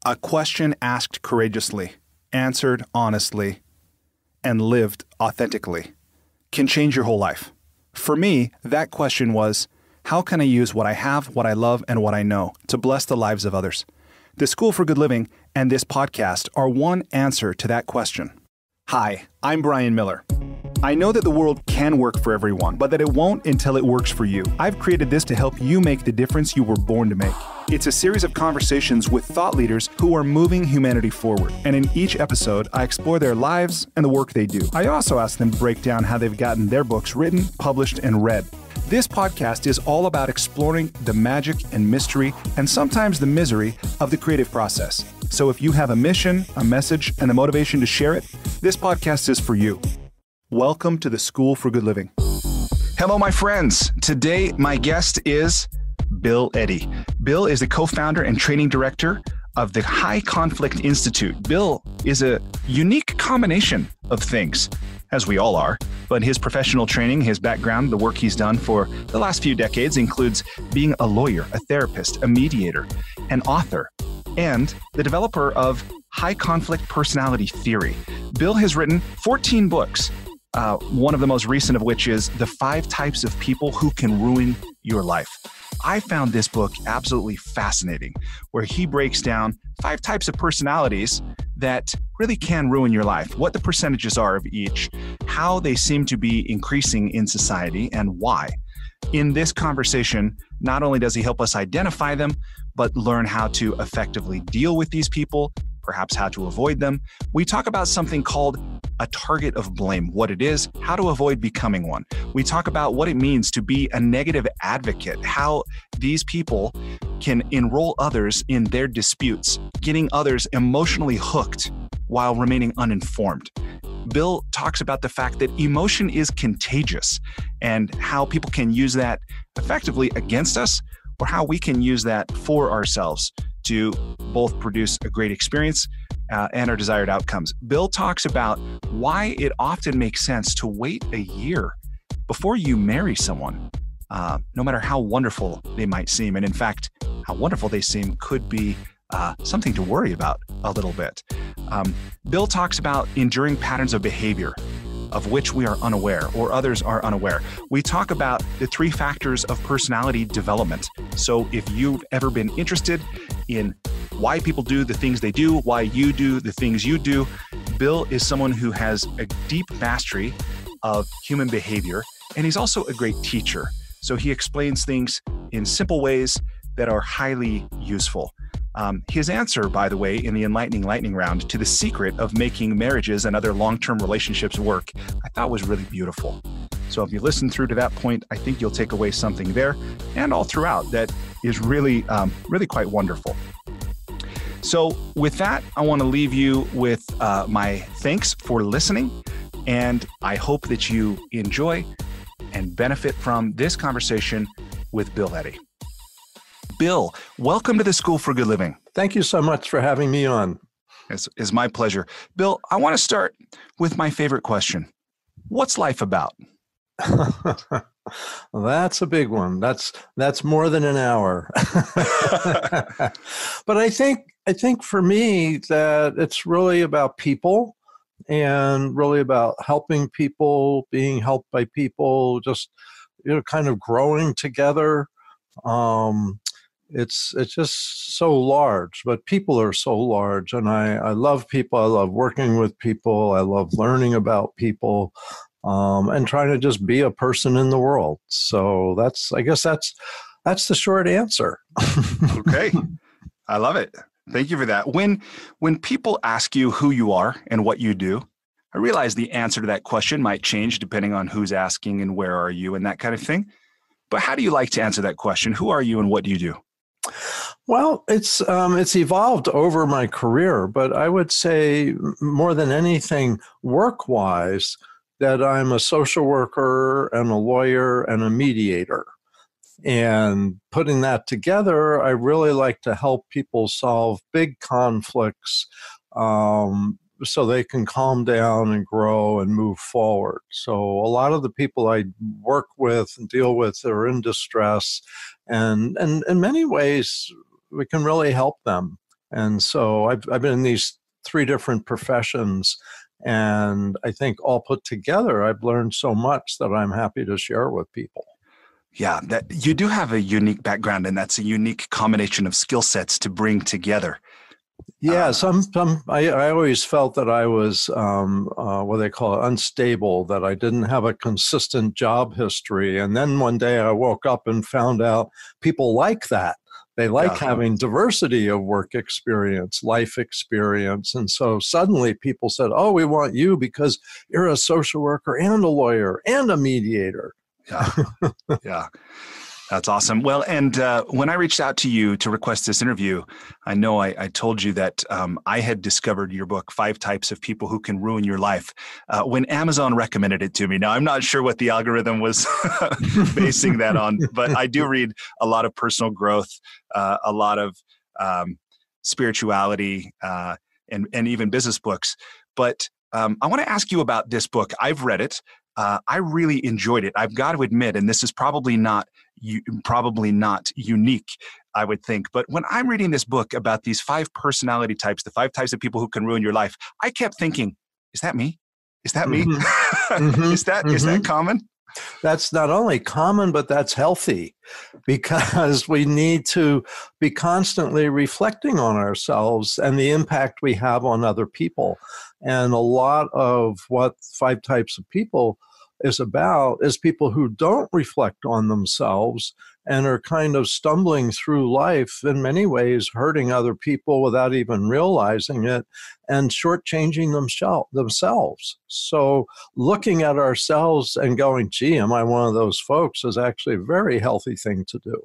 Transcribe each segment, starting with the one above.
A question asked courageously, answered honestly, and lived authentically can change your whole life. For me, that question was, how can I use what I have, what I love, and what I know to bless the lives of others? The School for Good Living and this podcast are one answer to that question. Hi, I'm Brian Miller. I know that the world can work for everyone, but that it won't until it works for you. I've created this to help you make the difference you were born to make. It's a series of conversations with thought leaders who are moving humanity forward. And in each episode, I explore their lives and the work they do. I also ask them to break down how they've gotten their books written, published, and read. This podcast is all about exploring the magic and mystery, and sometimes the misery, of the creative process. So if you have a mission, a message, and the motivation to share it, this podcast is for you. Welcome to the School for Good Living. Hello, my friends. Today, my guest is Bill Eddy. Bill is the co-founder and training director of the High Conflict Institute. Bill is a unique combination of things, as we all are, but his professional training, his background, the work he's done for the last few decades includes being a lawyer, a therapist, a mediator, an author, and the developer of high conflict personality theory. Bill has written 14 books, one of the most recent of which is The 5 Types of People Who Can Ruin Your Life. I found this book absolutely fascinating, where he breaks down 5 types of personalities that really can ruin your life, what the percentages are of each, how they seem to be increasing in society, and why. In this conversation, not only does he help us identify them, but learn how to effectively deal with these people, perhaps how to avoid them. We talk about something called a target of blame, what it is, how to avoid becoming one. We talk about what it means to be a negative advocate, how these people can enroll others in their disputes, getting others emotionally hooked while remaining uninformed. Bill talks about the fact that emotion is contagious and how people can use that effectively against us, or how we can use that for ourselves to both produce a great experience and our desired outcomes. Bill talks about why it often makes sense to wait a year before you marry someone, no matter how wonderful they might seem. And in fact, how wonderful they seem could be something to worry about a little bit. Bill talks about enduring patterns of behavior of which we are unaware or others are unaware. We talk about the 3 factors of personality development. So if you've ever been interested in why people do the things they do, why you do the things you do, Bill is someone who has a deep mastery of human behavior, and he's also a great teacher. So he explains things in simple ways that are highly useful. His answer, by the way, in the Enlightening Lightning Round to the secret of making marriages and other long-term relationships work, I thought was really beautiful. So if you listen through to that point, I think you'll take away something there and all throughout that is really, really quite wonderful. So with that, I want to leave you with my thanks for listening, and I hope that you enjoy and benefit from this conversation with Bill Eddy. Bill, welcome to the School for Good Living. Thank you so much for having me on. It's my pleasure. Bill, I want to start with my favorite question. What's life about? Well, that's a big one. That's more than an hour. But I think for me that it's really about people and really about helping people, being helped by people, just kind of growing together. It's just so large, but people are so large, and I love people. I love working with people. I love learning about people, and trying to just be a person in the world. So I guess that's the short answer. Okay, I love it. Thank you for that. When people ask you who you are and what you do, I realize the answer to that question might change depending on who's asking and where are you and that kind of thing. But how do you like to answer that question? Who are you and what do you do? Well, it's evolved over my career, but I would say more than anything, work-wise, that I'm a social worker and a lawyer and a mediator. And putting that together, I really like to help people solve big conflicts so they can calm down and grow and move forward. So a lot of the people I work with and deal with are in distress, and in many ways, we can really help them. And so I've been in these three different professions, and I think all put together, I've learned so much that I'm happy to share with people. Yeah, that you do have a unique background, and that's a unique combination of skill sets to bring together. Yeah, I always felt that I was what they call it, unstable, that I didn't have a consistent job history. And then one day I woke up and found out people like that. They like having diversity of work experience, life experience. And so suddenly people said, oh, we want you because you're a social worker and a lawyer and a mediator. Yeah. Yeah. That's awesome. Well, and when I reached out to you to request this interview, I know I told you that I had discovered your book, 5 Types of People Who Can Ruin Your Life, when Amazon recommended it to me. Now, I'm not sure what the algorithm was basing that on, but I do read a lot of personal growth, a lot of spirituality, and even business books. But I want to ask you about this book. I've read it. I really enjoyed it. I've got to admit, and this is probably not unique, I would think. But when I'm reading this book about these 5 personality types, the 5 types of people who can ruin your life, I kept thinking, is that me? Is that me? Mm-hmm. Is that common? That's not only common, but that's healthy, because we need to be constantly reflecting on ourselves and the impact we have on other people. And a lot of what 5 Types of People is about is people who don't reflect on themselves and are kind of stumbling through life, in many ways hurting other people without even realizing it, and shortchanging themselves. So looking at ourselves and going, gee, am I one of those folks, is actually a very healthy thing to do.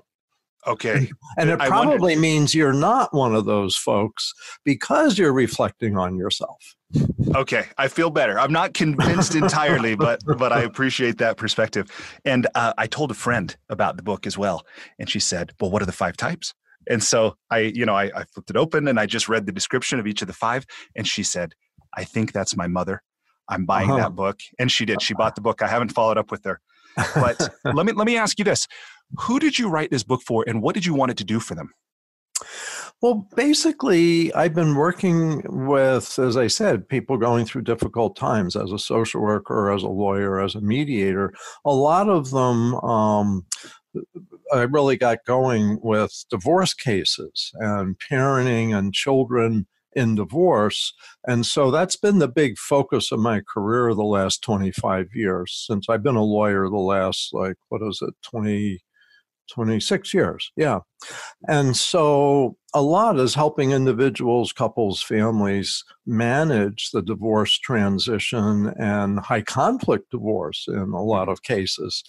Okay. And it probably means you're not one of those folks because you're reflecting on yourself. Okay, I feel better. I'm not convinced entirely, but I appreciate that perspective. And I told a friend about the book as well, and she said, "Well, what are the 5 types?" And so I flipped it open and I just read the description of each of the 5, and she said, "I think that's my mother. I'm buying that book." And she did. She bought the book. I haven't followed up with her, but let me ask you this: who did you write this book for, and what did you want it to do for them? Well, basically, I've been working with, as I said, people going through difficult times as a social worker, as a lawyer, as a mediator. A lot of them, I really got going with divorce cases and parenting and children in divorce. And so that's been the big focus of my career the last 25 years, since I've been a lawyer the last, 26 years. Yeah. And so a lot is helping individuals, couples, families manage the divorce transition and high conflict divorce in a lot of cases.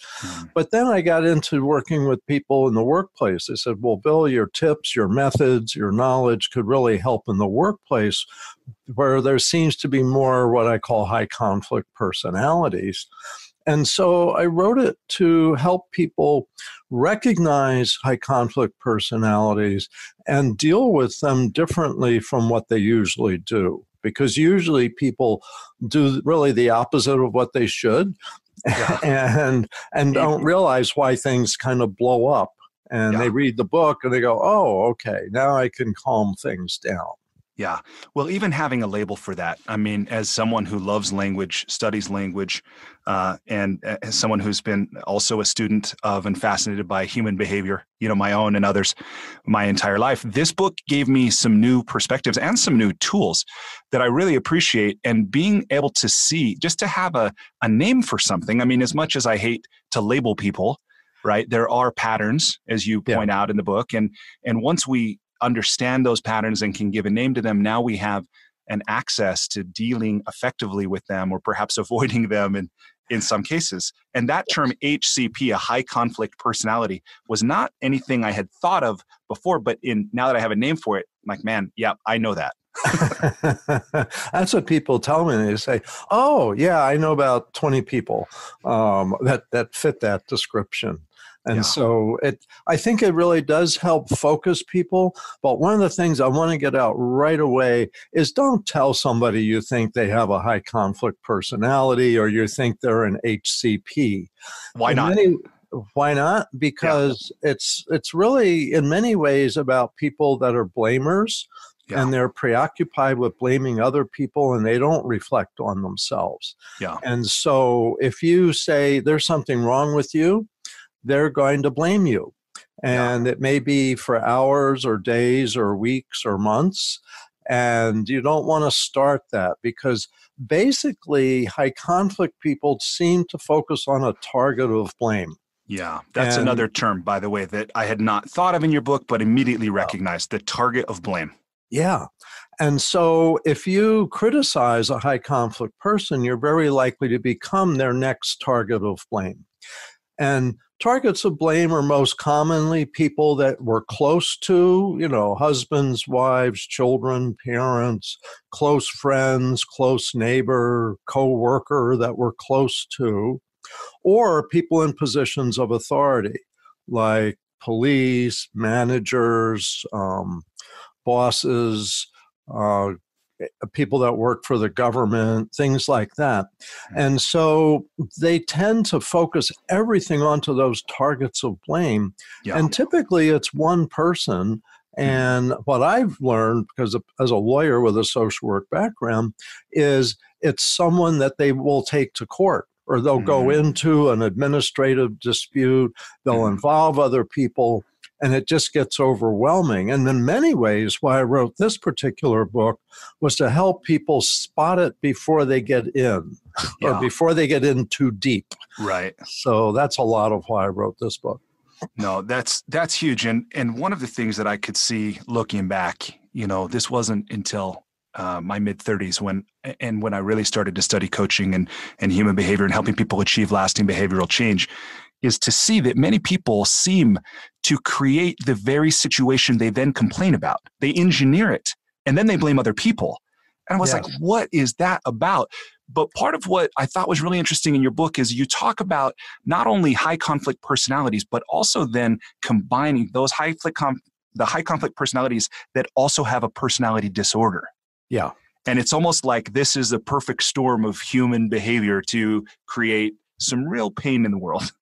But then I got into working with people in the workplace. They said, well, Bill, your tips, your methods, your knowledge could really help in the workplace, where there seems to be more what I call high conflict personalities. And so I wrote it to help people recognize high conflict personalities and deal with them differently from what they usually do. Because usually people do really the opposite of what they should, and don't realize why things kind of blow up. And they read the book and they go, oh, okay, now I can calm things down. Yeah. Well, even having a label for that, I mean, as someone who loves language, studies language, and as someone who's been also a student of and fascinated by human behavior, my own and others, my entire life, this book gave me some new perspectives and some new tools that I really appreciate. And being able to see, just to have a name for something, I mean, as much as I hate to label people, right, there are patterns, as you point out in the book. And once we understand those patterns and can give a name to them, now we have an access to dealing effectively with them, or perhaps avoiding them in some cases. And that term HCP, a high conflict personality, was not anything I had thought of before, but now that I have a name for it, I'm like, man, yeah, I know that. That's what people tell me. They say, oh, yeah, I know about 20 people that fit that description. And so I think it really does help focus people. But one of the things I want to get out right away is, don't tell somebody you think they have a high conflict personality or you think they're an HCP. Why not? Why not? Because it's really in many ways about people that are blamers Yeah. and they're preoccupied with blaming other people, and they don't reflect on themselves. Yeah. And so if you say there's something wrong with you, they're going to blame you. And it may be for hours or days or weeks or months. And you don't want to start that, because basically high conflict people seem to focus on a target of blame. Yeah. That's And another term, by the way, that I had not thought of in your book, but immediately recognized: the target of blame. yeah. And so if you criticize a high conflict person, you're very likely to become their next target of blame. And targets of blame are most commonly people that we're close to, husbands, wives, children, parents, close friends, close neighbor, co-worker that we're close to, or people in positions of authority like police, managers, bosses, people that work for the government, things like that. And so they tend to focus everything onto those targets of blame. Yeah. And typically it's one person. And what I've learned, because as a lawyer with a social work background, is it's someone that they will take to court, or they'll go into an administrative dispute, they'll involve other people, and it just gets overwhelming. And in many ways, why I wrote this particular book was to help people spot it before they get in, or before they get in too deep. Right. So that's a lot of why I wrote this book. No, that's huge. And one of the things that I could see looking back, this wasn't until my mid-30s when I really started to study coaching and human behavior and helping people achieve lasting behavioral change, is to see that many people seem to create the very situation they then complain about. They engineer it, and then they blame other people. And I was like, what is that about? But part of what I thought was really interesting in your book is you talk about not only high conflict personalities, but also then combining those the high conflict personalities that also have a personality disorder. Yeah. And it's almost like this is a perfect storm of human behavior to create some real pain in the world.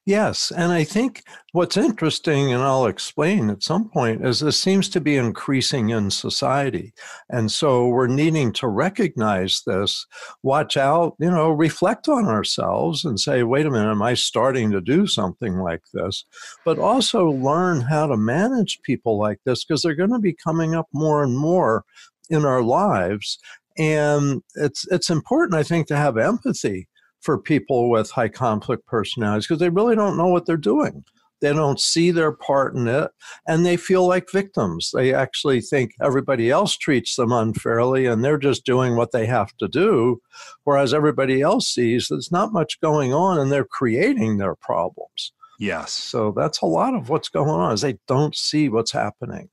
Yes. And I think what's interesting, and I'll explain at some point, is this seems to be increasing in society. And so we're needing to recognize this, watch out, reflect on ourselves and say, wait a minute, am I starting to do something like this? But also learn how to manage people like this, because they're going to be coming up more and more in our lives. And it's important, I think, to have empathy for people with high conflict personalities, because they really don't know what they're doing. They don't see their part in it, and they feel like victims. They actually think everybody else treats them unfairly, and they're just doing what they have to do, whereas everybody else sees there's not much going on, and they're creating their problems. Yes. So that's a lot of what's going on, is they don't see what's happening.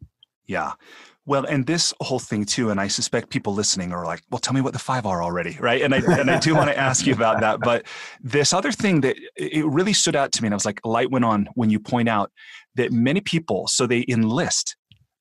Yeah. Well, and this whole thing too, and I suspect people listening are like, well, tell me what the 5 are already, right? And I do want to ask you about that. But this other thing that it really stood out to me, and I was like, a light went on when you point out that many people, so they enlist,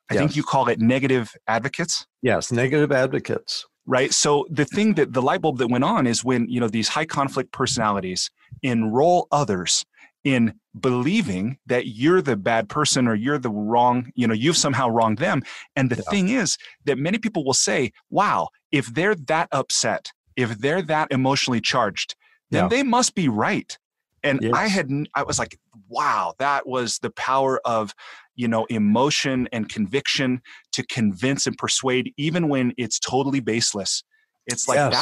I think you call it negative advocates. Yes, negative advocates. Right. So the thing that the light bulb that went on is when, these high conflict personalities enroll others in believing that you're the bad person or you're the wrong, you've somehow wronged them. And the thing is that many people will say, wow, if they're that upset, if they're that emotionally charged, then they must be right. And I was like, wow, that was the power of, emotion and conviction to convince and persuade, even when it's totally baseless. It's like,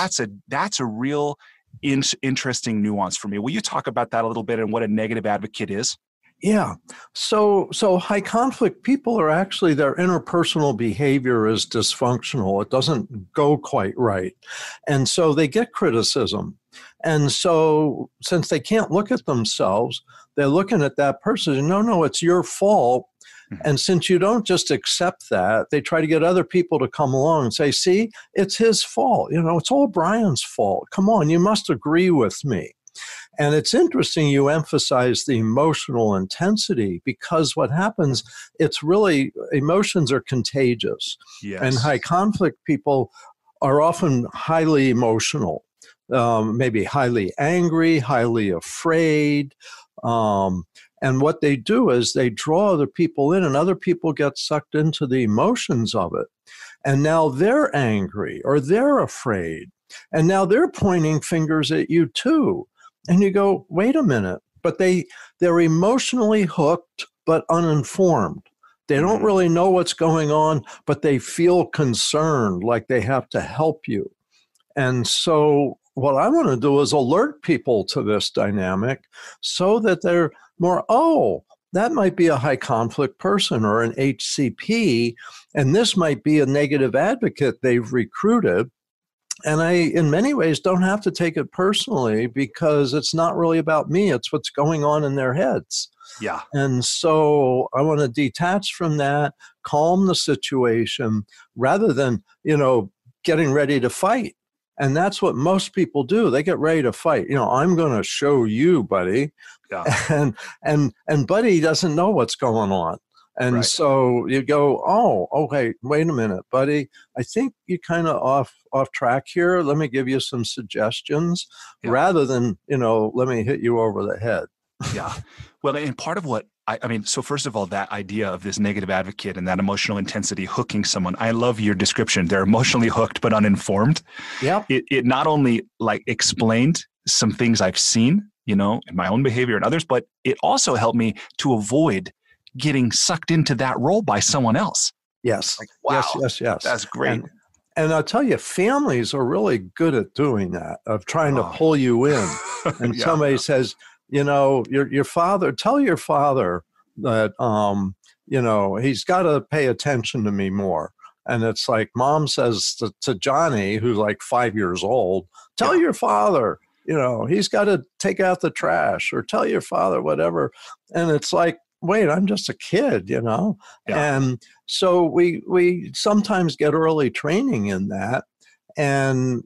that's a real interesting nuance for me. Will you talk about that a little bit and what a negative advocate is? Yeah. So high conflict people are actually, their interpersonal behavior is dysfunctional. It doesn't go quite right. And so they get criticism. And so since they can't look at themselves, they're looking at that person and no, it's your fault. And since you don't just accept that, they try to get other people to come along and say, see, it's his fault. It's all Brian's fault. Come on, you must agree with me. And it's interesting you emphasize the emotional intensity, because what happens, it's really, emotions are contagious. Yes. And high conflict people are often highly emotional, maybe highly angry, highly afraid. And what they do is they draw other people in, and other people get sucked into the emotions of it. And now they're angry or they're afraid. And now they're pointing fingers at you too. And you go, wait a minute. But they're emotionally hooked, but uninformed. They don't really know what's going on, but they feel concerned, like they have to help you. And so what I want to do is alert people to this dynamic so that they're more, oh, that might be a high conflict person or an HCP, and this might be a negative advocate they've recruited. And I, in many ways, don't have to take it personally because it's not really about me. It's what's going on in their heads. Yeah. And so I want to detach from that, calm the situation rather than, getting ready to fight. And that's what most people do. They get ready to fight. I'm going to show you, buddy. Yeah. And buddy doesn't know what's going on. And Right. so you go, oh, okay, wait a minute, buddy. I think you're kind of off track here. Let me give you some suggestions rather than, let me hit you over the head. Yeah. Well, and part of what so first of all, that idea of this negative advocate and that emotional intensity hooking someone, I love your description. They're emotionally hooked, but uninformed. Yeah. It not only explained some things I've seen, in my own behavior and others, but it also helped me to avoid getting sucked into that role by someone else. Yes. Wow. Yes. That's great. And I'll tell you, families are really good at doing that, of trying to pull you in. And somebody says, your father, tell your father that, he's got to pay attention to me more. And it's like mom says to Johnny, who's like 5 years old, tell your father, he's got to take out the trash, or tell your father whatever. And it's like, wait, I'm just a kid, Yeah. And so we sometimes get early training in that. And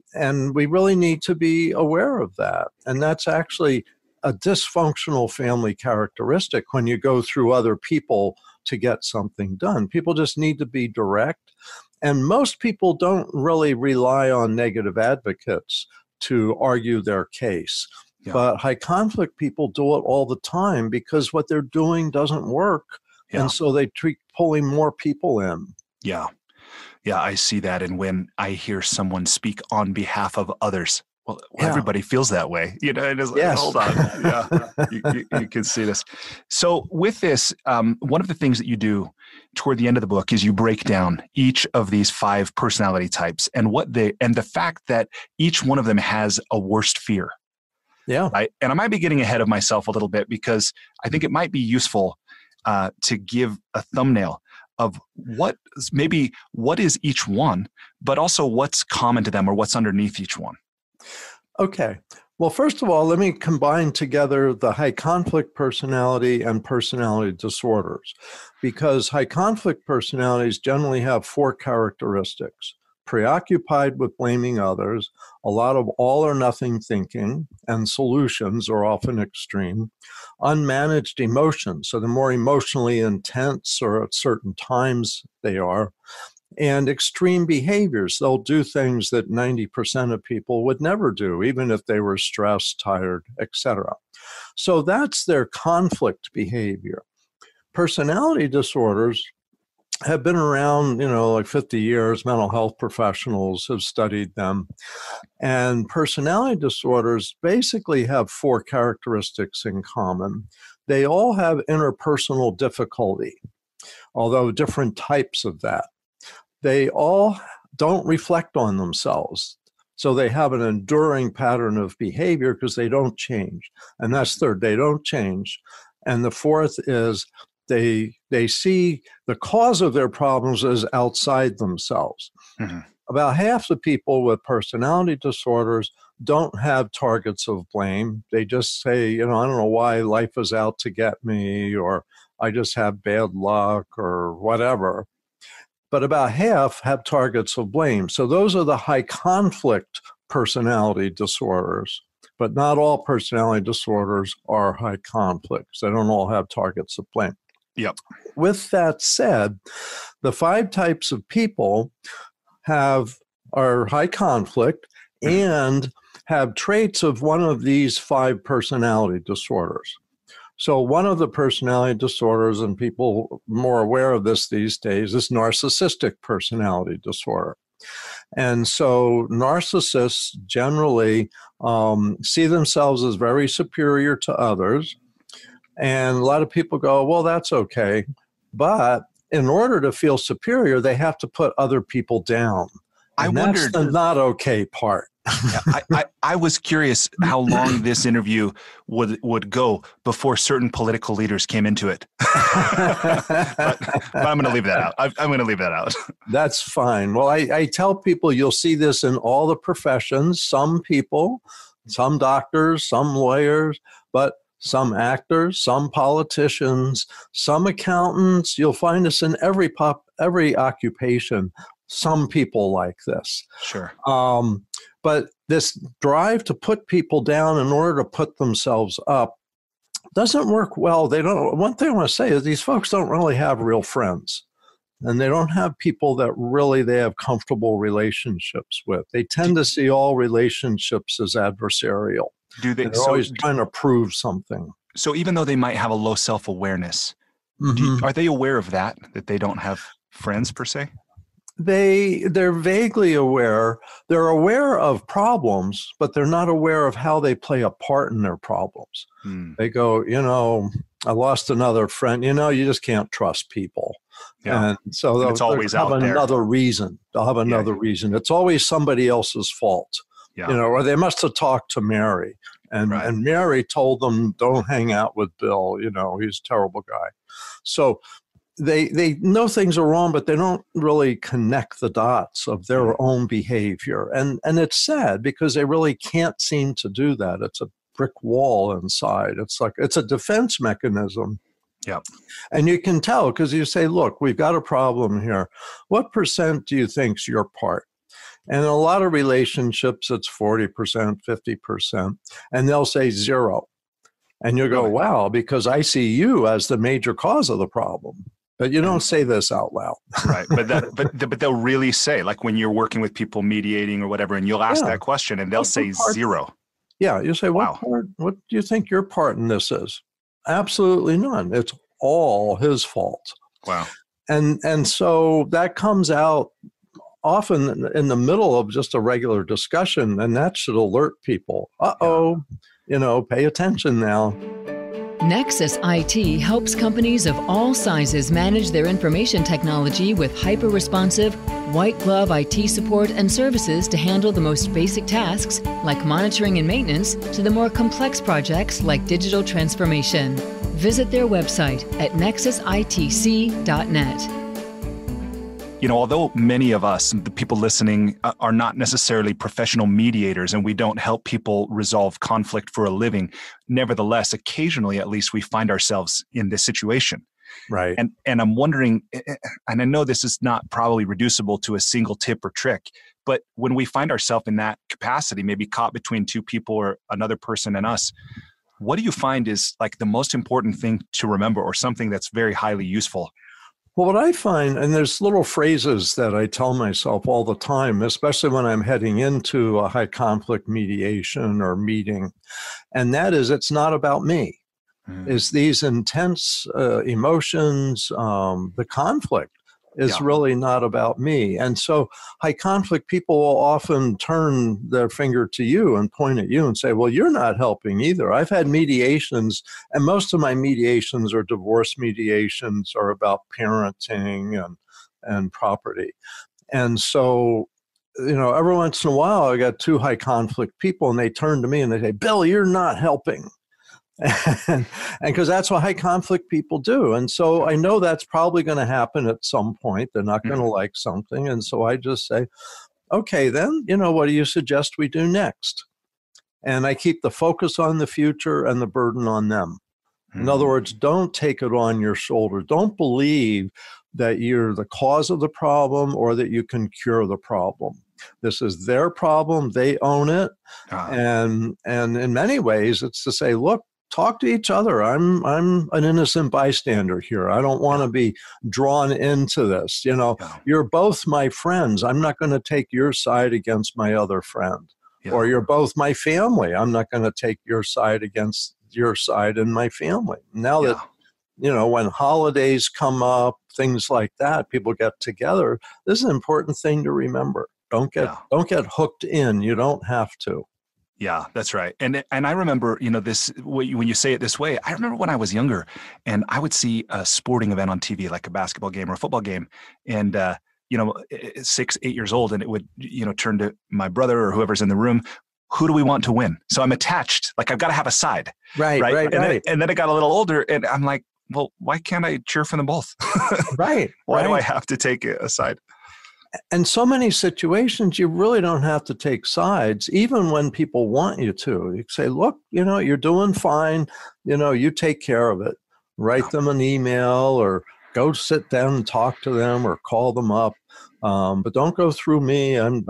we really need to be aware of that. And that's actually a dysfunctional family characteristic when you go through other people to get something done. People just need to be direct. And most people don't really rely on negative advocates to argue their case. Yeah. But high conflict people do it all the time because what they're doing doesn't work. Yeah. And so they treat pulling more people in. Yeah. Yeah, I see that. And when I hear someone speak on behalf of others, well, everybody feels that way. And it's like, hold on. Yeah, you can see this. So with this, one of the things that you do toward the end of the book is you break down each of these 5 personality types and the fact that each one of them has a worst fear. Yeah. Right? And I might be getting ahead of myself a little bit because I think it might be useful to give a thumbnail of what is each one, but also what's common to them or what's underneath each one. Okay. Well, first of all, let me combine together the high conflict personality and personality disorders, because high conflict personalities generally have 4 characteristics: preoccupied with blaming others, a lot of all or nothing thinking, and solutions are often extreme, unmanaged emotions, so they're more emotionally intense, or at certain times they are, and extreme behaviors. They'll do things that 90% of people would never do, even if they were stressed, tired, etc. So that's their conflict behavior. Personality disorders have been around, like 50 years. Mental health professionals have studied them. And personality disorders basically have 4 characteristics in common. They all have interpersonal difficulty, although different types of that. They all don't reflect on themselves. So they have an enduring pattern of behavior because they don't change. And that's third, they don't change. And the fourth is they see the cause of their problems as outside themselves. Mm-hmm. About half the people with personality disorders don't have targets of blame. They just say, I don't know why life is out to get me, or I just have bad luck, or whatever. But about half have targets of blame. So those are the high conflict personality disorders. But not all personality disorders are high conflicts. They don't all have targets of blame. Yep. With that said, the 5 types of people are high conflict and have traits of one of these 5 personality disorders. So one of the personality disorders, and people more aware of this these days, is narcissistic personality disorder. And so narcissists generally see themselves as very superior to others. And a lot of people go, well, that's okay. But in order to feel superior, they have to put other people down. And that's the not okay part. I was curious how long this interview would go before certain political leaders came into it. but I'm going to leave that out. I'm going to leave that out. That's fine. Well, I tell people you'll see this in all the professions. Some people, some doctors, some lawyers, but some actors, some politicians, some accountants. You'll find this in every occupation. Some people like this. Sure. But this drive to put people down in order to put themselves up doesn't work well. One thing I want to say is these folks don't really have real friends. And they don't have people that really they have comfortable relationships with. They tend to see all relationships as adversarial. They're always trying to prove something. So even though they might have a low self-awareness, are they aware of that they don't have friends per se? They're vaguely aware. They're aware of problems, but they're not aware of how they play a part in their problems. They go, I lost another friend. You just can't trust people. Yeah. And so they'll have another reason. They'll have another reason. It's always somebody else's fault. Yeah. Or they must have talked to Mary. And Mary told them, don't hang out with Bill. He's a terrible guy. So they know things are wrong, but they don't really connect the dots of their own behavior. And it's sad because they really can't seem to do that. It's a brick wall inside. It's a defense mechanism. Yeah. And you can tell because you say, look, we've got a problem here. What % do you think's your part? And in a lot of relationships, it's 40%, 50%. And they'll say 0. And you go, wow, because I see you as the major cause of the problem. But you don't say this out loud. Right. But they'll really say, like when you're working with people mediating or whatever, and you'll ask that question and they'll say 0. Yeah. You say, what do you think your part in this is? Absolutely none. It's all his fault. Wow. And so that comes out often in the middle of just a regular discussion, and that should alert people. Pay attention now. Nexus IT helps companies of all sizes manage their information technology with hyper-responsive, white-glove IT support and services to handle the most basic tasks, like monitoring and maintenance, to the more complex projects like digital transformation. Visit their website at nexusitc.net. Although many of us, the people listening, are not necessarily professional mediators and we don't help people resolve conflict for a living, nevertheless, occasionally at least we find ourselves in this situation. Right. And I'm wondering, and I know this is not probably reducible to a single tip or trick, but when we find ourselves in that capacity, maybe caught between two people or another person and us, what do you find is like the most important thing to remember or something that's very highly useful? Well, what I find, and there's little phrases that I tell myself all the time, especially when I'm heading into a high conflict mediation or meeting, and that is, it's not about me. It's these intense emotions, the conflict is really not about me. And so high conflict people will often turn their finger to you and point at you and say, well, you're not helping either. I've had mediations, and most of my mediations are divorce mediations or about parenting and property. And so, every once in a while, I got 2 high conflict people and they turn to me and they say, Bill, you're not helping. And because that's what high conflict people do. And so I know that's probably going to happen at some point. They're not going to like something. And so I just say, okay, then, what do you suggest we do next? And I keep the focus on the future and the burden on them. In other words, don't take it on your shoulder. Don't believe that you're the cause of the problem or that you can cure the problem. This is their problem. They own it. And in many ways, it's to say, look, talk to each other. I'm an innocent bystander here. I don't want to be drawn into this. You're both my friends. I'm not going to take your side against my other friend. Or you're both my family. I'm not going to take your side against your side and my family. Now Yeah. that, when holidays come up, things like that, people get together. This is an important thing to remember. Don't get hooked in. You don't have to. Yeah, that's right. And I remember, this when you say it this way, I remember when I was younger and I would see a sporting event on TV, like a basketball game or a football game. And, 6, 8 years old, and it would, turn to my brother or whoever's in the room. Who do we want to win? So I'm attached. Like I've got to have a side. Right. And then I got a little older and I'm like, well, why can't I cheer for them both? Right. Why do I have to take a side? And so many situations, you really don't have to take sides, even when people want you to. You say, look, you're doing fine. You take care of it. Write them an email or go sit down and talk to them or call them up. But don't go through me. I'm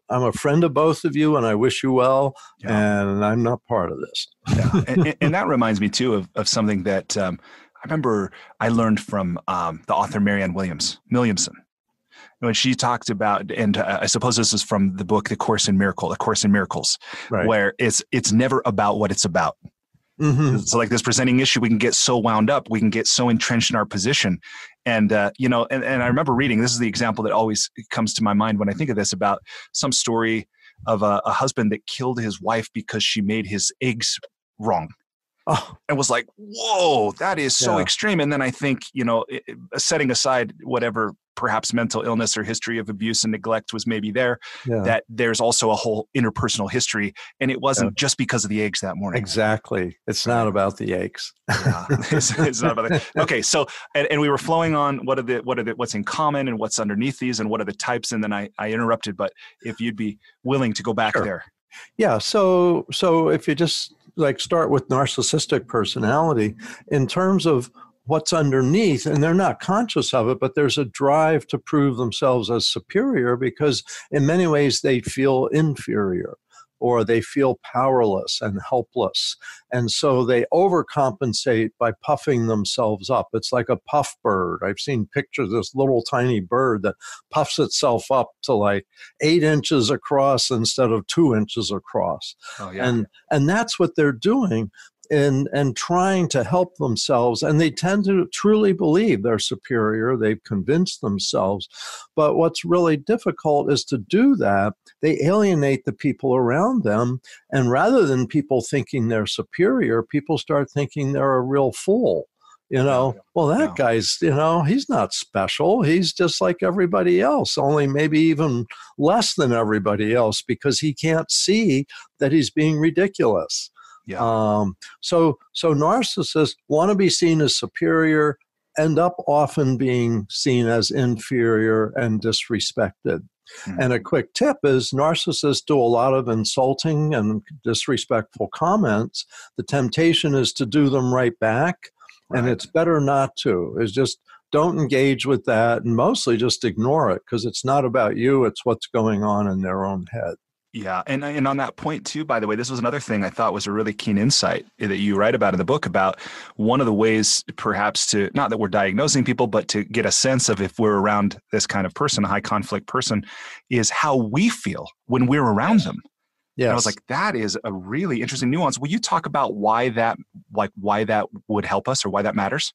a friend of both of you, and I wish you well. Yeah. And I'm not part of this. Yeah. And that reminds me too of something that I remember I learned from the author Marianne Williamson. When she talked about, and I suppose this is from the book, A Course in Miracles, right, where it's never about what it's about. Mm-hmm. So like this presenting issue, we can get so wound up, we can get so entrenched in our position. And, and I remember reading, this is the example that always comes to my mind when I think of this, about some story of a husband that killed his wife because she made his eggs wrong. Oh. And was like, whoa, that is so extreme. And then I think, setting aside whatever perhaps mental illness or history of abuse and neglect was maybe there, that there's also a whole interpersonal history. And it wasn't just because of the eggs that morning. Exactly. It's not about the eggs. Yeah, it's not about that. Okay. So, and we were flowing on what's in common and what's underneath these and what are the types. And then I interrupted, but if you'd be willing to go back there. Yeah. So if you just start with narcissistic personality in terms of what's underneath, and they're not conscious of it, but there's a drive to prove themselves as superior because in many ways they feel inferior or they feel powerless and helpless. And so they overcompensate by puffing themselves up. It's like a puff bird. I've seen pictures of this little tiny bird that puffs itself up to 8 inches across instead of 2 inches across. Oh, yeah. And that's what they're doing. And trying to help themselves. And they tend to truly believe they're superior. They've convinced themselves. But what's really difficult is to do that. They alienate the people around them. And rather than people thinking they're superior, people start thinking they're a real fool. Guy's, he's not special. He's just like everybody else, only maybe even less than everybody else because he can't see that he's being ridiculous. Yeah. So narcissists want to be seen as superior, end up often being seen as inferior and disrespected. Mm-hmm. And a quick tip is narcissists do a lot of insulting and disrespectful comments. The temptation is to do them right back. Right. And it's better not to. It's just don't engage with that and mostly just ignore it because it's not about you. It's what's going on in their own head. Yeah. And on that point too, by the way, this was another thing I thought was a really keen insight that you write about in the book about one of the ways perhaps to, not that we're diagnosing people, but to get a sense of if we're around this kind of person, a high conflict person, is how we feel when we're around them. Yeah. I was like, that is a really interesting nuance. Will you talk about why that would help us or why that matters?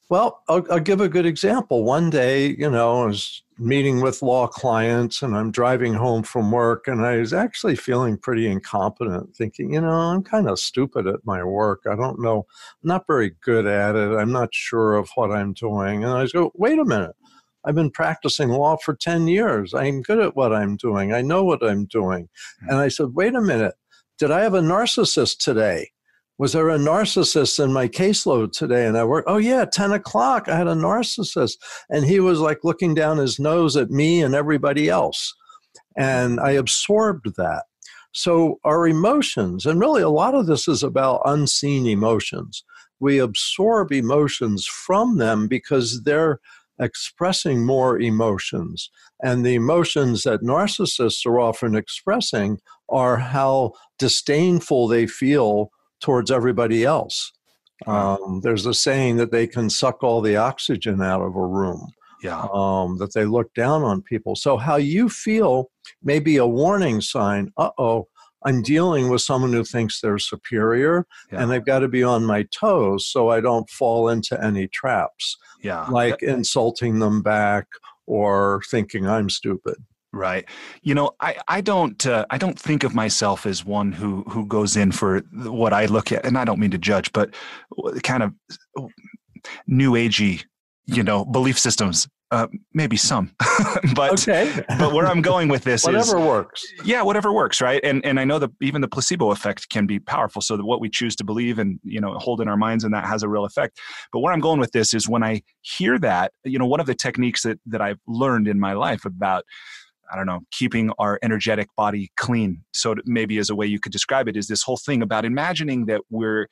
Well, I'll give a good example. One day, I was meeting with law clients and I'm driving home from work and I was actually feeling pretty incompetent, thinking, I'm kind of stupid at my work. I don't know. I'm not very good at it. I'm not sure of what I'm doing. And I go, wait a minute. I've been practicing law for 10 years. I'm good at what I'm doing. I know what I'm doing. And I said, wait a minute. Did I have a narcissist today? Was there a narcissist in my caseload today? And I worked, 10 o'clock, I had a narcissist. And he was looking down his nose at me and everybody else. And I absorbed that. So our emotions, and really a lot of this is about unseen emotions. We absorb emotions from them because they're expressing more emotions. And the emotions that narcissists are often expressing are how disdainful they feel towards everybody else. There's a saying that they can suck all the oxygen out of a room, that they look down on people. So how you feel may be a warning sign, I'm dealing with someone who thinks they're superior, and they've got to be on my toes so I don't fall into any traps, like insulting them back or thinking I'm stupid. Right. I don't think of myself as one who goes in for what I look at, and I don't mean to judge, but kind of new agey, belief systems. Maybe some, but where I'm going with this whatever works. Yeah, whatever works, right? And I know that even the placebo effect can be powerful. So that what we choose to believe and hold in our minds, and that has a real effect. But where I'm going with this is when I hear that, one of the techniques that I've learned in my life about, I don't know, keeping our energetic body clean. So maybe as a way you could describe it is this whole thing about imagining that we're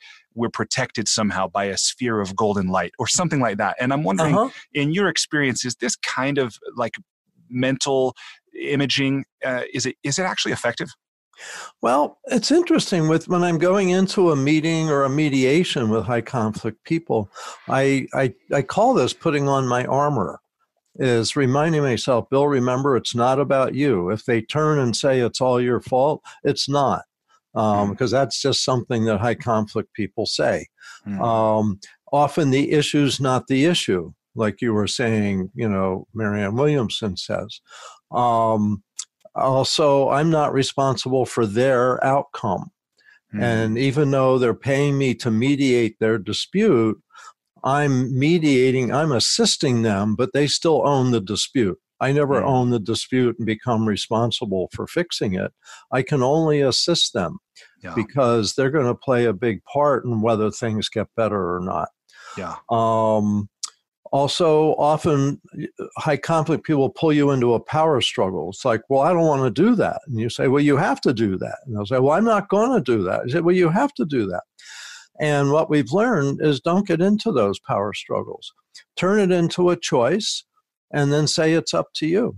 protected somehow by a sphere of golden light or something like that. And I'm wondering, in your experience, is this kind of like mental imaging, is it actually effective? Well, it's interesting when I'm going into a meeting or a mediation with high conflict people, I call this putting on my armor. Is reminding myself, Bill, remember, it's not about you. If they turn and say it's all your fault, it's not, because that's just something that high conflict people say. Often the issue's not the issue, like you were saying, Marianne Williamson says. Also, I'm not responsible for their outcome. And even though they're paying me to mediate their dispute, I'm mediating, I'm assisting them, but they still own the dispute. I never own the dispute and become responsible for fixing it. I can only assist them because they're going to play a big part in whether things get better or not. Also, often high conflict people pull you into a power struggle. It's like, well, I don't want to do that. And you say, well, you have to do that. And they'll say, well, I'm not going to do that. You say, well, you have to do that. And what we've learned is don't get into those power struggles. Turn it into a choice and then say it's up to you.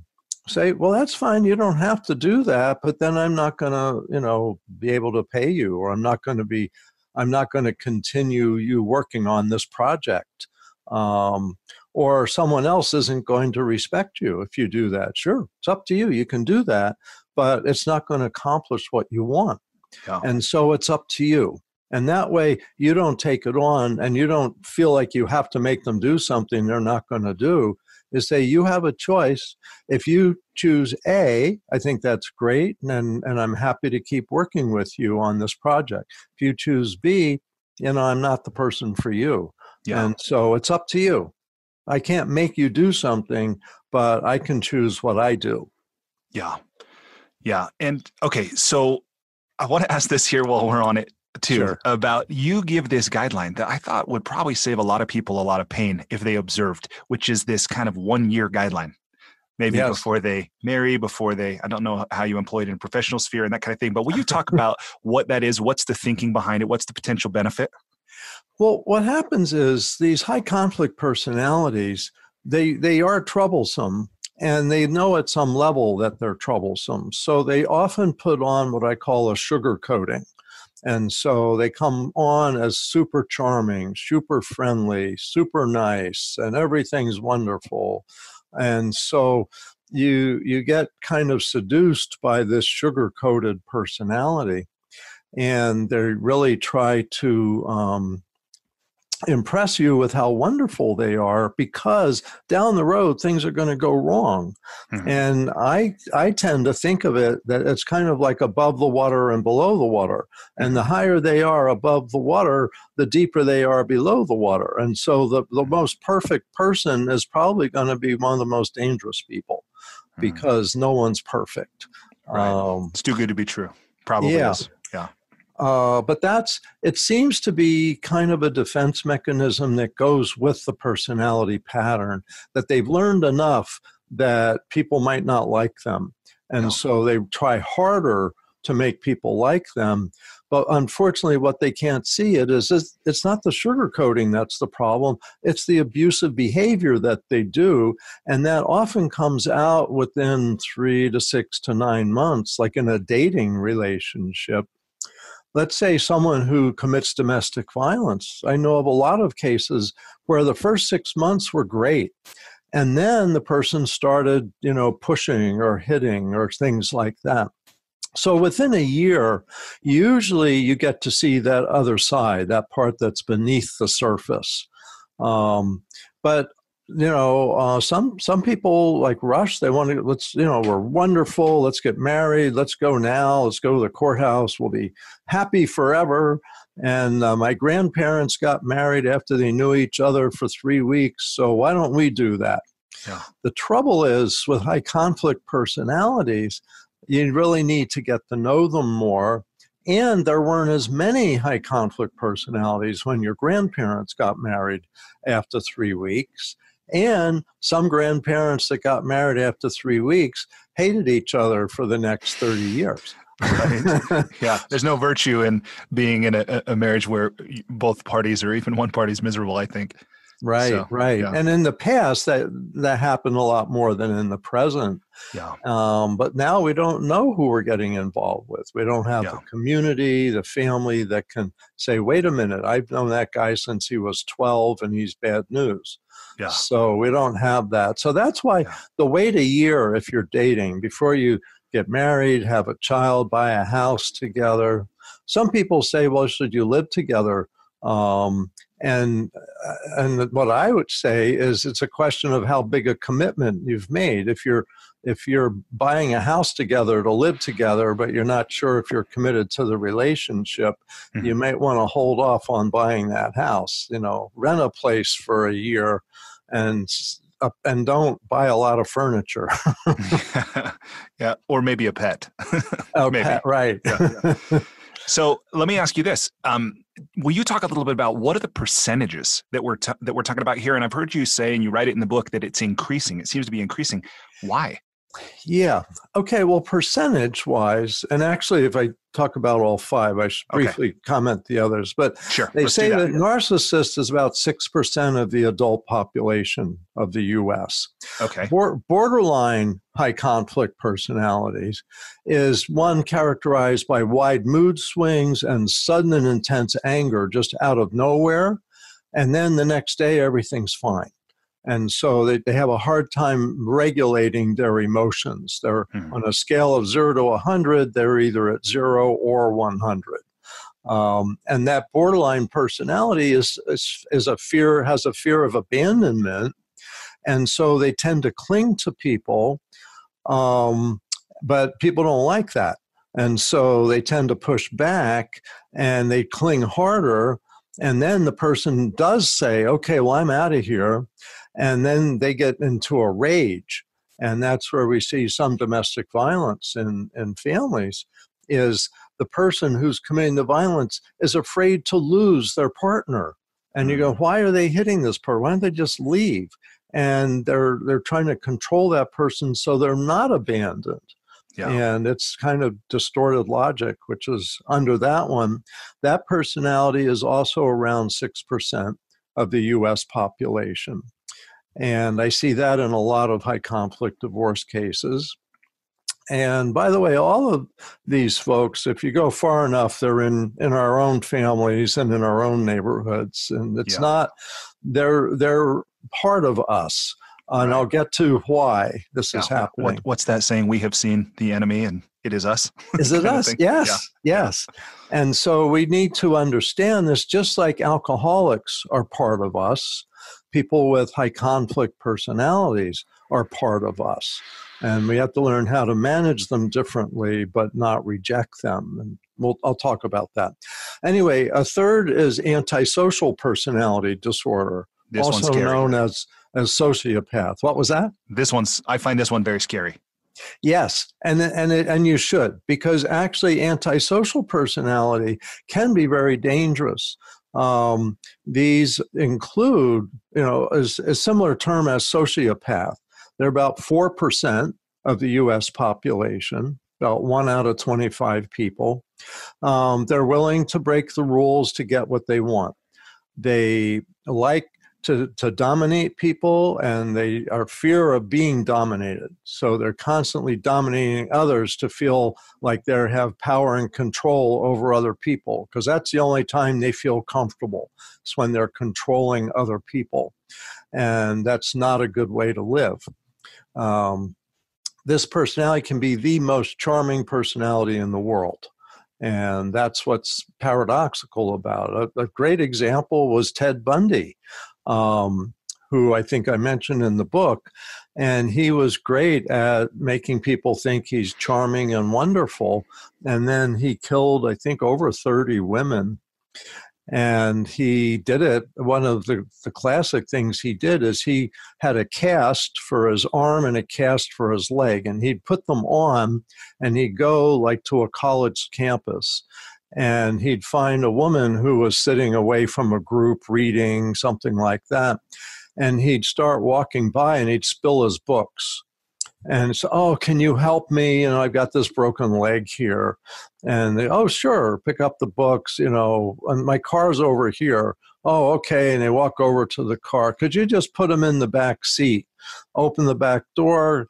Say, well, that's fine. You don't have to do that, but then I'm not going to, be able to pay you, or I'm not going to continue you working on this project. Or someone else isn't going to respect you if you do that. Sure, it's up to you. You can do that, but it's not going to accomplish what you want. And so it's up to you. And that way you don't take it on and you don't feel like you have to make them do something they're not going to do. Is say you have a choice. If you choose A, I think that's great, and I'm happy to keep working with you on this project. If you choose B, I'm not the person for you. And so it's up to you. I can't make you do something, but I can choose what I do. Yeah. And okay, so I want to ask this here while we're on it too, about you give this guideline that I thought would probably save a lot of people a lot of pain if they observed, which is this kind of 1 year guideline. Maybe before they marry, I don't know how you employ it in a professional sphere and that kind of thing, but will you talk about what that is? What's the thinking behind it? What's the potential benefit? Well, what happens is these high conflict personalities, they are troublesome, and they know at some level that they're troublesome. So they often put on what I call a sugar coating. And so they come on as super charming, super friendly, super nice, and everything's wonderful. And so you get kind of seduced by this sugar-coated personality, and they really try to impress you with how wonderful they are, because down the road things are going to go wrong. And I tend to think of it that it's kind of like above the water and below the water. And the higher they are above the water, the deeper they are below the water. And so the most perfect person is probably going to be one of the most dangerous people, because no one's perfect. It's too good to be true. Probably is. But it seems to be kind of a defense mechanism that goes with the personality pattern, that they've learned enough that people might not like them. And so they try harder to make people like them. But unfortunately, what they can't see is it's not the sugarcoating that's the problem. It's the abusive behavior that they do. And that often comes out within 3 to 6 to 9 months, like in a dating relationship. Let's say someone who commits domestic violence. I know of a lot of cases where the first 6 months were great. And then the person started, pushing or hitting or things like that. So within a year, usually you get to see that other side, that part that's beneath the surface. But some people like rush. They want to, we're wonderful. Let's get married. Let's go now. Let's go to the courthouse. We'll be happy forever. And my grandparents got married after they knew each other for 3 weeks. So why don't we do that? Yeah. The trouble is with high conflict personalities, you really need to get to know them more. And there weren't as many high conflict personalities when your grandparents got married after 3 weeks. And some grandparents that got married after 3 weeks hated each other for the next 30 years. Right. Yeah. There's no virtue in being in a marriage where both parties or even one party is miserable, I think. Right, So, right. yeah. And in the past, that happened a lot more than in the present. Yeah. But now we don't know who we're getting involved with. We don't have the community, the family that can say, wait a minute, I've known that guy since he was 12 and he's bad news. Yeah. So we don't have that. So that's why the wait a year if you're dating before you get married, have a child, buy a house together. Some people say, well, should you live together? And what I would say is it's a question of how big a commitment you've made. If you're buying a house together to live together, but you're not sure if you're committed to the relationship, you might want to hold off on buying that house. Rent a place for a year and don't buy a lot of furniture. Yeah, or maybe a pet. Maybe. Pet, right. Yeah. So let me ask you this. Will you talk a little bit about what are the percentages that we're talking about here? And I've heard you say, and you write it in the book, that it's increasing. It seems to be increasing. Why? Yeah. Okay. Well, percentage-wise, and actually, if I talk about all five, I should briefly comment the others. But they say that narcissist is about 6% of the adult population of the U.S. Okay. Borderline high conflict personalities is one characterized by wide mood swings and sudden and intense anger just out of nowhere. And then the next day, everything's fine. And so they have a hard time regulating their emotions. They're on a scale of 0 to 100, they're either at 0 or 100. And that borderline personality has a fear of abandonment. And so they tend to cling to people, but people don't like that. And so they tend to push back and they cling harder. And then the person does say, okay, well, I'm out of here. And then they get into a rage. And that's where we see some domestic violence in families, is the person who's committing the violence is afraid to lose their partner. And you go, why are they hitting this person? Why don't they just leave? And they're trying to control that person so they're not abandoned. Yeah. And it's kind of distorted logic, which is under that one. That personality is also around 6% of the U.S. population. And I see that in a lot of high conflict divorce cases. And by the way, all of these folks, if you go far enough, they're in our own families and in our own neighborhoods. And it's not, they're part of us. And I'll get to why this is happening. What's that saying? We have seen the enemy and it is us. Is it us? Yes. And so we need to understand this, just like alcoholics are part of us. People with high conflict personalities are part of us. And we have to learn how to manage them differently, but not reject them. And I'll talk about that. Anyway, a third is antisocial personality disorder, also known as sociopath. What was that? I find this one very scary. Yes, and you should, because actually antisocial personality can be very dangerous. These include, a similar term as sociopath. They're about 4% of the U.S. population, about 1 out of 25 people. They're willing to break the rules to get what they want. They like to dominate people, and they are fear of being dominated. So they're constantly dominating others to feel like they have power and control over other people, because that's the only time they feel comfortable. It's when they're controlling other people. And that's not a good way to live. this personality can be the most charming personality in the world. And that's what's paradoxical about it. A great example was Ted Bundy, who I think I mentioned in the book. And he was great at making people think he's charming and wonderful. And then he killed, I think, over 30 women. And he did it. One of the classic things he did is he had a cast for his arm and a cast for his leg. And he'd put them on and he'd go like to a college campus. And he'd find a woman who was sitting away from a group reading, something like that. And he'd start walking by and he'd spill his books. And so, oh, can you help me? I've got this broken leg here. And they, oh, sure, pick up the books, and my car's over here. Oh, okay. And they walk over to the car. Could you just put them in the back seat? Open the back door,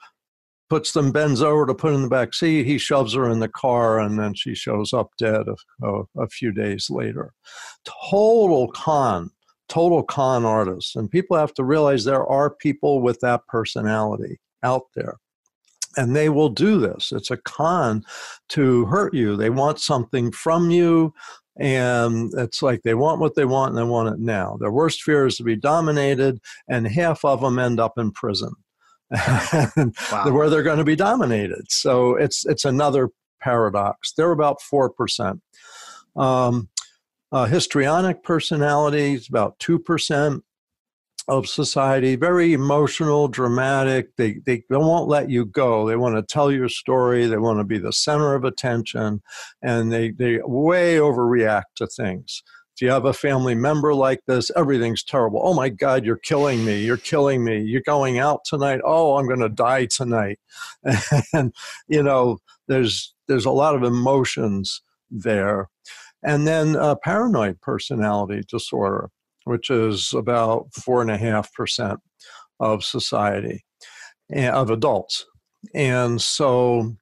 bends over to put in the back seat. He shoves her in the car, and then she shows up dead a few days later. Total con artist. And people have to realize there are people with that personality out there. And they will do this. It's a con to hurt you. They want something from you. And it's like they want what they want and they want it now. Their worst fear is to be dominated, and half of them end up in prison. Wow. Where they're going to be dominated. So it's another paradox. They're about 4%. Histrionic personality is about 2% of society. Very emotional, dramatic. They won't let you go. They want to tell your story. They want to be the center of attention, and they way overreact to things. If you have a family member like this, everything's terrible. Oh my God, you're killing me. You're killing me. You're going out tonight. Oh, I'm going to die tonight. And, there's a lot of emotions there. And then paranoid personality disorder, which is about 4.5% of society, of adults. And so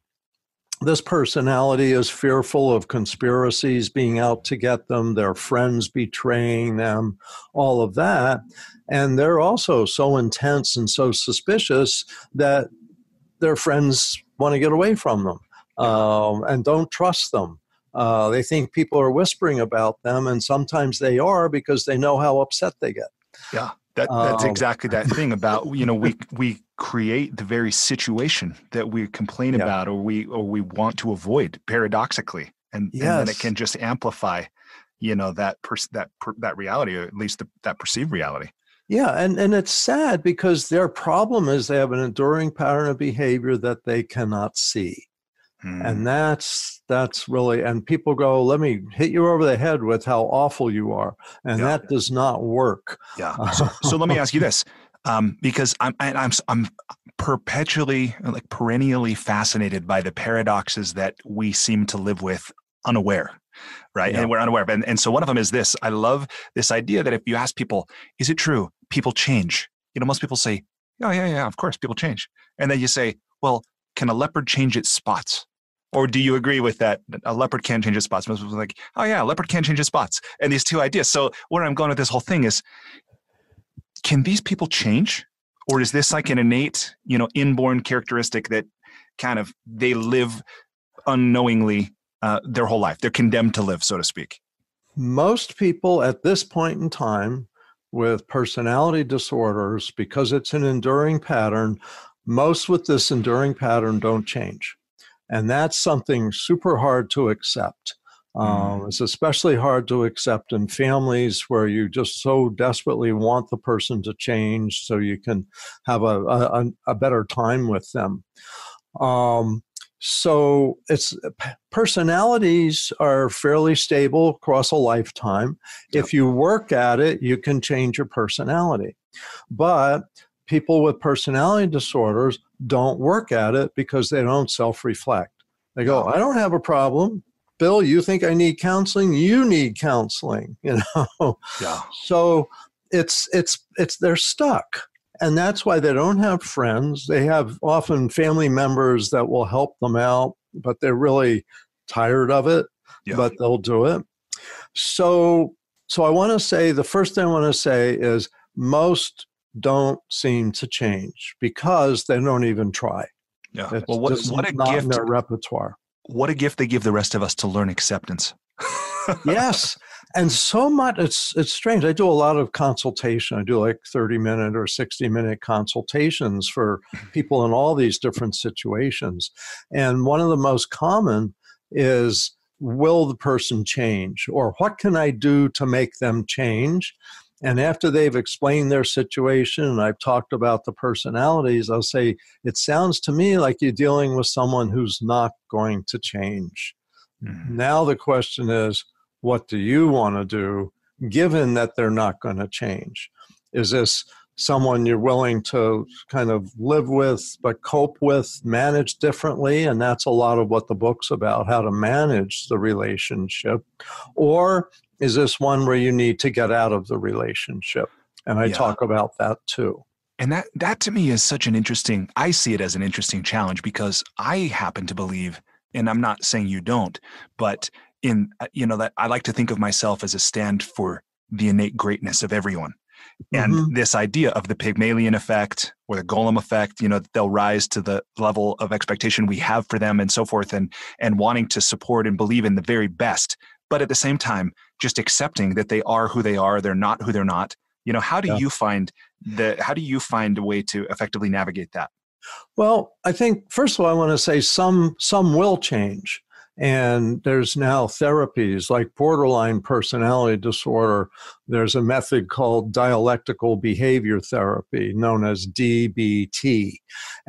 this personality is fearful of conspiracies being out to get them, their friends betraying them, all of that. And they're also so intense and so suspicious that their friends want to get away from them and don't trust them. They think people are whispering about them, and sometimes they are because they know how upset they get. Yeah, that's exactly that thing about, we create the very situation that we complain about or we want to avoid, paradoxically, and then it can just amplify, that reality, or at least that perceived reality. Yeah, and it's sad because their problem is they have an enduring pattern of behavior that they cannot see. And that's really, and people go, let me hit you over the head with how awful you are. And that does not work. Yeah. So let me ask you this, because I'm perpetually, perennially fascinated by the paradoxes that we seem to live with unaware, right? Yeah. And we're unaware. And so one of them is this. I love this idea that if you ask people, is it true? People change. Most people say, oh, yeah, of course, people change. And then you say, well, can a leopard change its spots? Or do you agree with that? A leopard can change its spots. Most people are like, oh yeah, a leopard can change its spots. And these two ideas. So where I'm going with this whole thing is, can these people change? Or is this like an innate, inborn characteristic that kind of they live unknowingly their whole life? They're condemned to live, so to speak. Most people at this point in time with personality disorders, because it's an enduring pattern, most with this enduring pattern don't change. And that's something super hard to accept. It's especially hard to accept in families where you just so desperately want the person to change so you can have a better time with them. So personalities are fairly stable across a lifetime. Yep. If you work at it, you can change your personality. But people with personality disorders don't work at it because they don't self-reflect. They go, I don't have a problem. Bill, you think I need counseling? You need counseling, Yeah. So they're stuck. And that's why they don't have friends. They have often family members that will help them out, but they're really tired of it, but they'll do it. So I want to say, the first thing I want to say is most don't seem to change because they don't even try. Yeah. It's Well, just what a not gift! in their repertoire. What a gift they give the rest of us to learn acceptance. Yes. And so much, it's strange. I do a lot of consultation. I do like 30-minute or 60-minute consultations for people in all these different situations. And one of the most common is, will the person change? Or what can I do to make them change? And after they've explained their situation and I've talked about the personalities, I'll say, it sounds to me like you're dealing with someone who's not going to change. Mm-hmm. Now the question is, what do you want to do given that they're not going to change? Is this someone you're willing to kind of live with, but cope with, manage differently? And that's a lot of what the book's about, how to manage the relationship. Or is this one where you need to get out of the relationship? And I talk about that too. And that to me is such an interesting, I see it as an interesting challenge, because I happen to believe, and I'm not saying you don't, but that I like to think of myself as a stand for the innate greatness of everyone. And this idea of the Pygmalion effect or the Golem effect, they'll rise to the level of expectation we have for them and so forth, and wanting to support and believe in the very best. But at the same time, just accepting that they are who they are, they're not who they're not. How do you find a way to effectively navigate that? Well, I think, first of all, I want to say some will change. And there's now therapies like borderline personality disorder. There's a method called dialectical behavior therapy, known as DBT.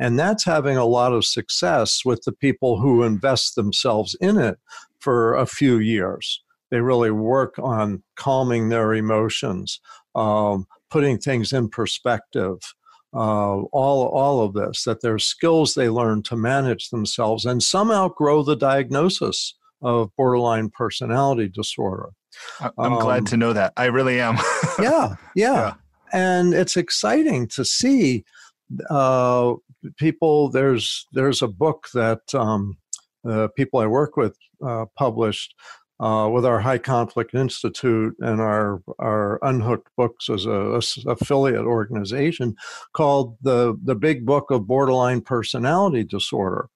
And that's having a lot of success with the people who invest themselves in it for a few years. They really work on calming their emotions, putting things in perspective. All of this, that there's skills they learn to manage themselves, and some outgrow the diagnosis of borderline personality disorder. I'm glad to know that. I really am. Yeah. And it's exciting to see people. There's a book that people I work with published with our High Conflict Institute and our Unhooked Books as a affiliate organization, called the Big Book of Borderline Personality Disorder.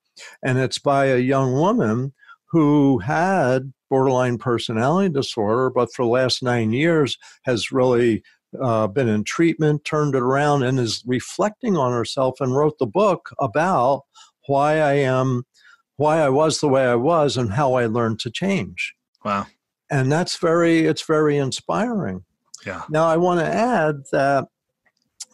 And it's by a young woman who had borderline personality disorder, but for the last 9 years has really been in treatment, turned it around, and is reflecting on herself, and wrote the book about why I was the way I was and how I learned to change. Wow. And it's very inspiring. Yeah. Now, I want to add that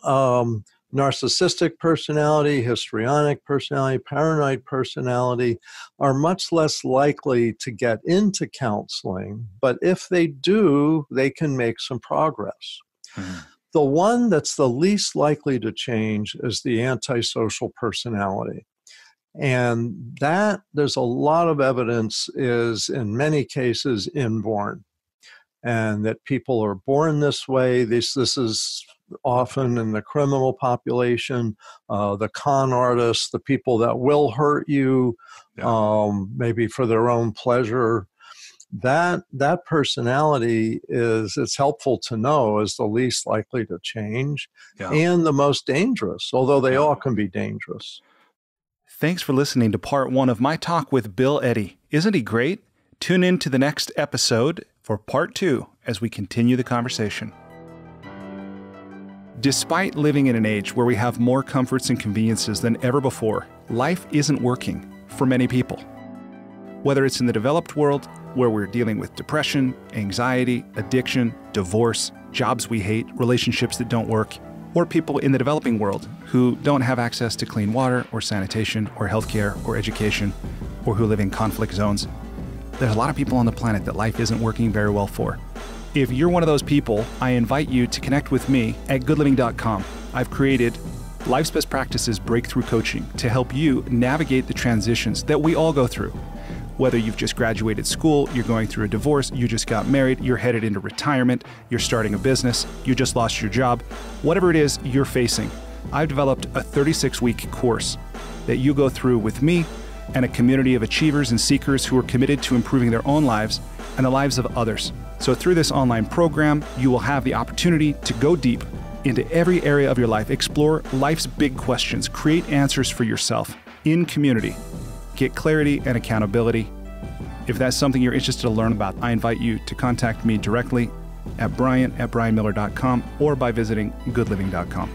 narcissistic personality, histrionic personality, paranoid personality are much less likely to get into counseling. But if they do, they can make some progress. Mm-hmm. The one that's the least likely to change is the antisocial personality. And that, there's a lot of evidence, is in many cases inborn, and that people are born this way. This is often in the criminal population, the con artists, the people that will hurt you, maybe for their own pleasure. That personality it's helpful to know, is the least likely to change and the most dangerous, although they all can be dangerous. Thanks for listening to part 1 of my talk with Bill Eddy. Isn't he great? Tune in to the next episode for part 2 as we continue the conversation. Despite living in an age where we have more comforts and conveniences than ever before, life isn't working for many people. Whether it's in the developed world, where we're dealing with depression, anxiety, addiction, divorce, jobs we hate, relationships that don't work, or people in the developing world who don't have access to clean water or sanitation or healthcare or education, or who live in conflict zones. There's a lot of people on the planet that life isn't working very well for. If you're one of those people, I invite you to connect with me at goodliving.com. I've created Life's Best Practices Breakthrough Coaching to help you navigate the transitions that we all go through. Whether you've just graduated school, you're going through a divorce, you just got married, you're headed into retirement, you're starting a business, you just lost your job, whatever it is you're facing, I've developed a 36-week course that you go through with me and a community of achievers and seekers who are committed to improving their own lives and the lives of others. So through this online program, you will have the opportunity to go deep into every area of your life, explore life's big questions, create answers for yourself, in community, get clarity and accountability. If that's something you're interested to learn about, I invite you to contact me directly at brian@brianmiller.com or by visiting goodliving.com.